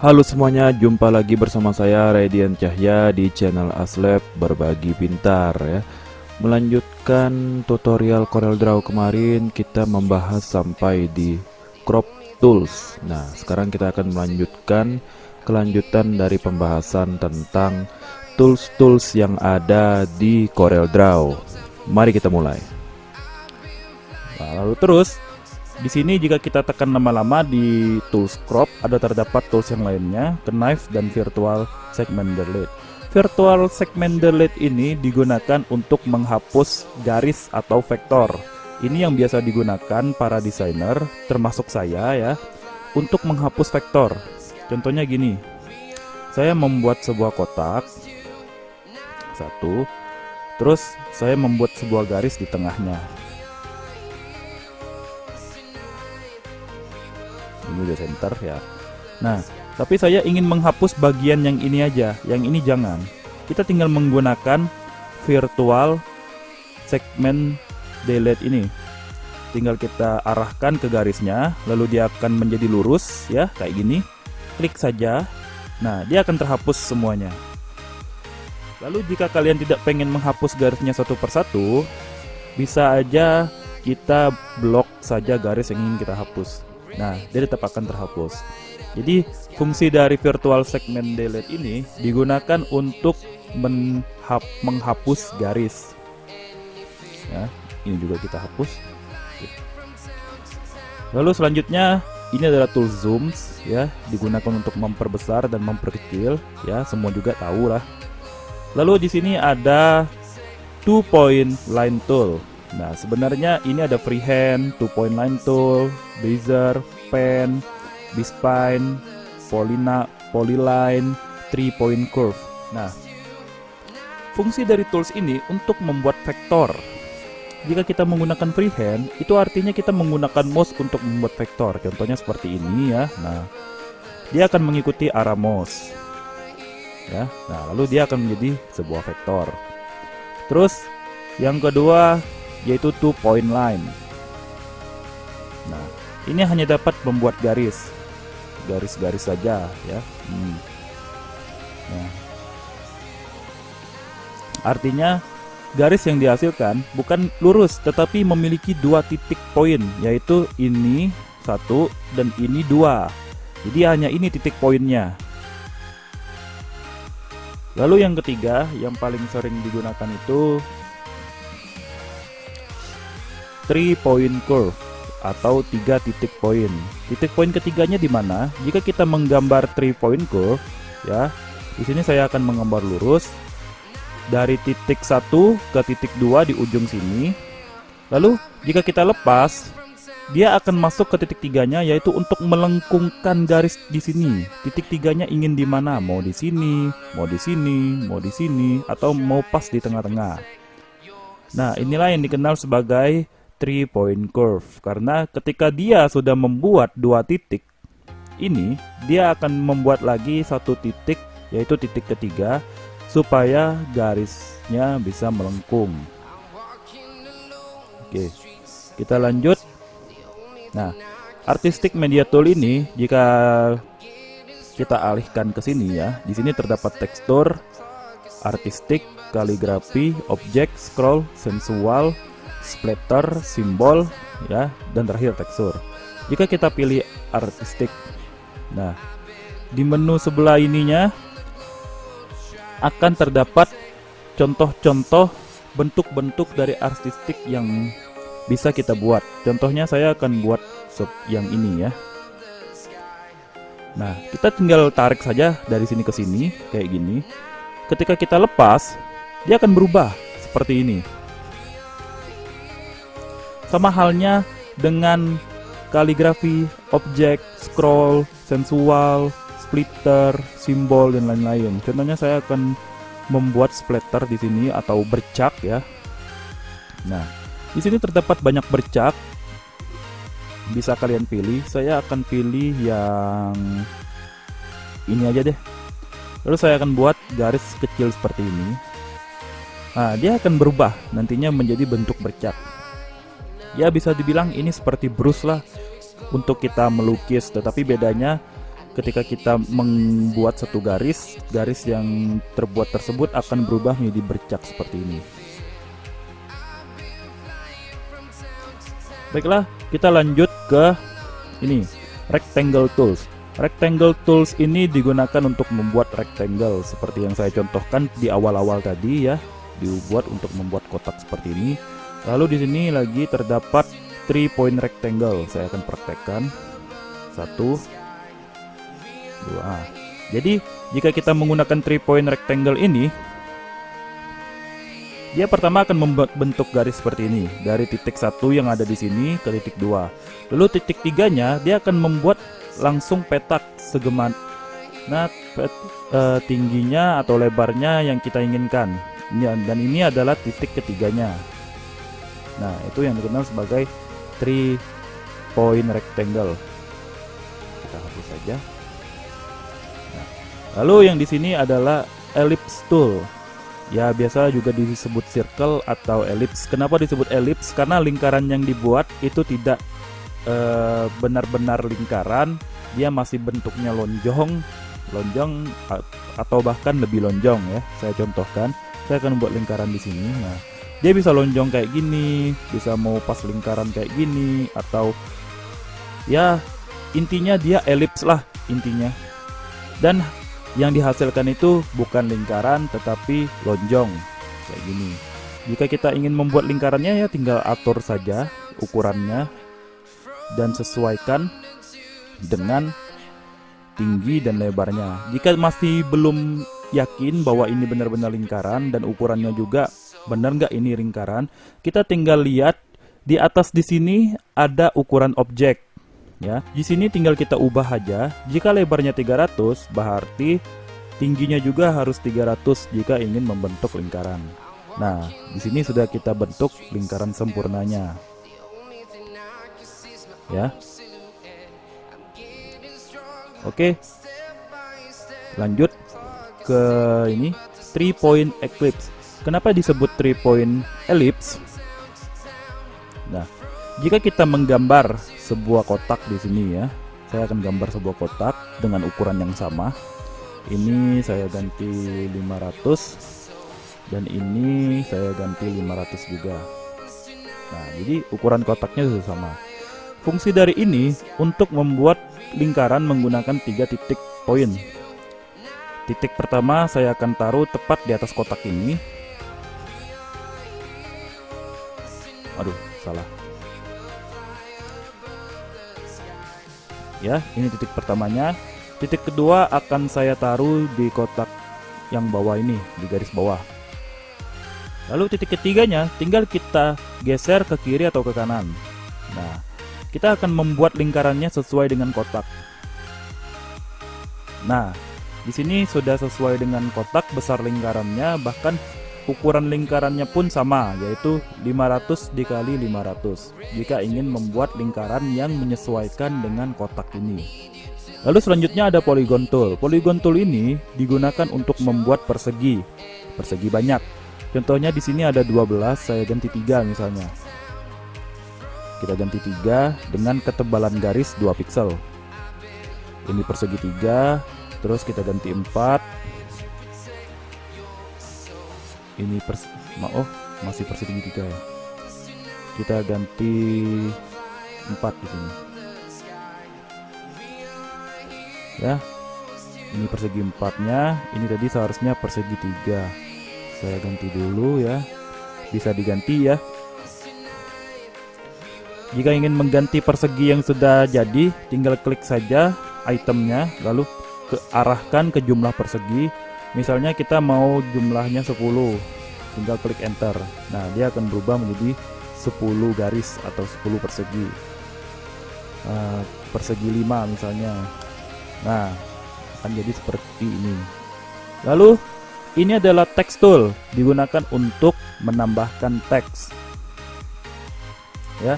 Halo semuanya, jumpa lagi bersama saya Radian Cahya di channel Aslab Berbagi Pintar ya. Melanjutkan tutorial CorelDRAW kemarin, kita membahas sampai di crop tools. Nah, sekarang kita akan melanjutkan kelanjutan dari pembahasan tentang tools-tools yang ada di CorelDRAW. Mari kita mulai. Nah, lalu terus di sini jika kita tekan lama-lama di tools crop, ada terdapat tools yang lainnya, knife dan virtual segment delete. Virtual segment delete ini digunakan untuk menghapus garis atau vektor. Ini yang biasa digunakan para desainer, termasuk saya ya, untuk menghapus vektor. Contohnya gini, saya membuat sebuah kotak, satu, terus saya membuat sebuah garis di tengahnya. Ini udah center ya. Nah, tapi saya ingin menghapus bagian yang ini aja, yang ini jangan. Kita tinggal menggunakan virtual segment delete ini. Tinggal kita arahkan ke garisnya, lalu dia akan menjadi lurus ya, kayak gini. Klik saja. Nah, dia akan terhapus semuanya. Lalu jika kalian tidak pengen menghapus garisnya satu persatu, bisa aja kita blok saja garis yang ingin kita hapus. Nah, dia tetap akan terhapus. Jadi, fungsi dari virtual segment delete ini digunakan untuk menghapus garis. Ya, ini juga kita hapus. Lalu selanjutnya, ini adalah tool zooms, ya, digunakan untuk memperbesar dan memperkecil. Ya, semua juga tahu lah. Lalu di sini ada 2-point line tool. Nah, sebenarnya ini ada freehand, 2-point line tool, bezier, pen, B-spline, polyline, 3-point curve. Nah, fungsi dari tools ini untuk membuat vektor. Jika kita menggunakan freehand, itu artinya kita menggunakan mouse untuk membuat vektor. Contohnya seperti ini ya. Nah, dia akan mengikuti arah mouse. Ya. Nah, lalu dia akan menjadi sebuah vektor. Terus yang kedua yaitu 2-point line. Nah, ini hanya dapat membuat garis-garis saja ya. Nah, artinya garis yang dihasilkan bukan lurus tetapi memiliki dua titik poin, yaitu ini satu dan ini dua. Jadi hanya ini titik poinnya. Lalu yang ketiga yang paling sering digunakan itu 3-point curve atau 3 titik poin. Titik poin ketiganya di mana? Jika kita menggambar 3-point curve, ya, di sini saya akan menggambar lurus dari titik 1 ke titik 2 di ujung sini. Lalu jika kita lepas, dia akan masuk ke titik tiganya, yaitu untuk melengkungkan garis di sini. Titik tiganya ingin di mana? Mau di sini, mau di sini, mau di sini, atau mau pas di tengah-tengah. Nah, inilah yang dikenal sebagai 3-point curve, karena ketika dia sudah membuat dua titik ini, dia akan membuat lagi satu titik, yaitu titik ketiga, supaya garisnya bisa melengkung. Oke, kita lanjut. Nah, artistic media tool ini jika kita alihkan ke sini ya, di sini terdapat tekstur, artistic, kaligrafi, objek, scroll, sensual, splatter, simbol, ya, dan terakhir tekstur. Jika kita pilih artistic, nah, di menu sebelah ininya akan terdapat contoh-contoh bentuk-bentuk dari artistic yang bisa kita buat. Contohnya saya akan buat yang ini ya. Nah, kita tinggal tarik saja dari sini ke sini, kayak gini. Ketika kita lepas, dia akan berubah seperti ini. Sama halnya dengan kaligrafi, objek, scroll, sensual, splitter, simbol, dan lain-lain. Contohnya saya akan membuat splatter di sini atau bercak ya. Nah, di sini terdapat banyak bercak. Bisa kalian pilih. Saya akan pilih yang ini aja deh. Lalu saya akan buat garis kecil seperti ini. Nah, dia akan berubah nantinya menjadi bentuk bercak. Ya, bisa dibilang ini seperti brush lah untuk kita melukis, tetapi bedanya ketika kita membuat satu garis, garis yang terbuat tersebut akan berubah menjadi bercak seperti ini. Baiklah, kita lanjut ke ini, rectangle tools. Rectangle tools ini digunakan untuk membuat rectangle seperti yang saya contohkan di awal-awal tadi ya, dibuat untuk membuat kotak seperti ini. Lalu di sini lagi terdapat 3 point rectangle. Saya akan praktekkan. 1 2. Jadi jika kita menggunakan 3 point rectangle ini, dia pertama akan membentuk garis seperti ini dari titik 1 yang ada di sini ke titik 2. Lalu titik 3-nya dia akan membuat langsung petak segeman. Nah, tingginya atau lebarnya yang kita inginkan. Dan ini adalah titik ketiganya. Nah, itu yang dikenal sebagai 3 point rectangle. Kita hapus saja. Nah, lalu yang di sini adalah ellipse tool. Ya, biasa juga disebut circle atau ellipse. Kenapa disebut ellipse? Karena lingkaran yang dibuat itu tidak benar-benar lingkaran, dia masih bentuknya lonjong atau bahkan lebih lonjong ya. Saya contohkan, saya akan buat lingkaran di sini. Nah, dia bisa lonjong kayak gini, bisa mau pas lingkaran kayak gini, atau ya intinya dia elips lah intinya. Dan yang dihasilkan itu bukan lingkaran tetapi lonjong kayak gini. Jika kita ingin membuat lingkarannya ya tinggal atur saja ukurannya dan sesuaikan dengan tinggi dan lebarnya. Jika masih belum yakin bahwa ini benar-benar lingkaran dan ukurannya juga benar nggak ini lingkaran, kita tinggal lihat di atas di sini ada ukuran objek. Ya, di sini tinggal kita ubah aja. Jika lebarnya 300, berarti tingginya juga harus 300 jika ingin membentuk lingkaran. Nah, di sini sudah kita bentuk lingkaran sempurnanya. Ya. Oke. Lanjut ke ini 3 point ellipse. Kenapa disebut 3 point ellipse? Nah, jika kita menggambar sebuah kotak di sini ya, saya akan gambar sebuah kotak dengan ukuran yang sama. Ini saya ganti 500 dan ini saya ganti 500 juga. Nah, jadi ukuran kotaknya sudah sama. Fungsi dari ini untuk membuat lingkaran menggunakan 3 titik poin. Titik pertama saya akan taruh tepat di atas kotak ini. Aduh, salah. Ya, ini titik pertamanya. Titik kedua akan saya taruh di kotak yang bawah ini, di garis bawah. Lalu titik ketiganya tinggal kita geser ke kiri atau ke kanan. Nah, kita akan membuat lingkarannya sesuai dengan kotak. Nah, di sini sudah sesuai dengan kotak besar lingkarannya, bahkan ukuran lingkarannya pun sama, yaitu 500 dikali 500 jika ingin membuat lingkaran yang menyesuaikan dengan kotak ini. Lalu selanjutnya ada polygon tool. Polygon tool ini digunakan untuk membuat persegi banyak. Contohnya di sini ada 12, saya ganti 3 misalnya. Kita ganti 3 dengan ketebalan garis 2 pixel. Ini persegi 3, terus kita ganti 4. Ini masih persegi 3 ya. Kita ganti 4 di sini. Ya. Ini persegi 4-nya, ini tadi seharusnya persegi 3. Saya ganti dulu ya. Bisa diganti ya. Jika ingin mengganti persegi yang sudah jadi, tinggal klik saja itemnya, lalu arahkan ke jumlah persegi. Misalnya kita mau jumlahnya 10, tinggal klik enter. Nah, dia akan berubah menjadi 10 garis atau 10 persegi. Persegi 5 misalnya. Nah, akan jadi seperti ini. Lalu, ini adalah text tool, digunakan untuk menambahkan teks. Ya.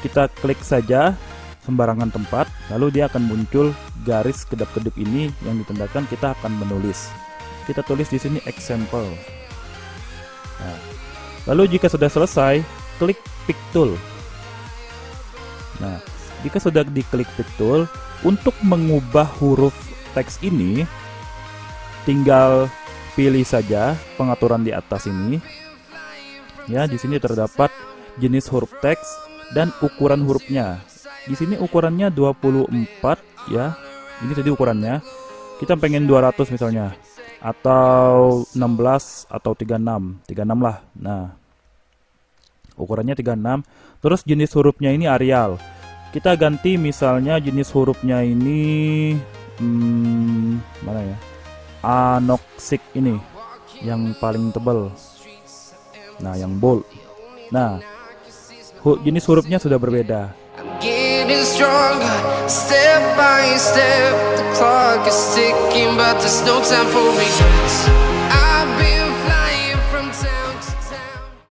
Kita klik saja sembarangan tempat, lalu dia akan muncul garis kedap-kedip ini yang ditandai kita akan menulis. Kita tulis di sini example. Nah, lalu jika sudah selesai, klik pick tool. Nah, jika sudah diklik pick tool, Untuk mengubah huruf teks ini, tinggal pilih saja pengaturan di atas ini. Ya, di sini terdapat jenis huruf teks dan ukuran hurufnya. Di sini ukurannya 24 ya. Ini tadi ukurannya. Kita pengen 200 misalnya, atau 16 atau 36. 36 lah. Nah, ukurannya 36. Terus jenis hurufnya ini Arial. Kita ganti misalnya jenis hurufnya ini mana ya? Anoxic ini yang paling tebal. Nah, yang bold. Nah, jenis hurufnya sudah berbeda. Getting stronger, step by step. The clock is ticking, but there's no time for me.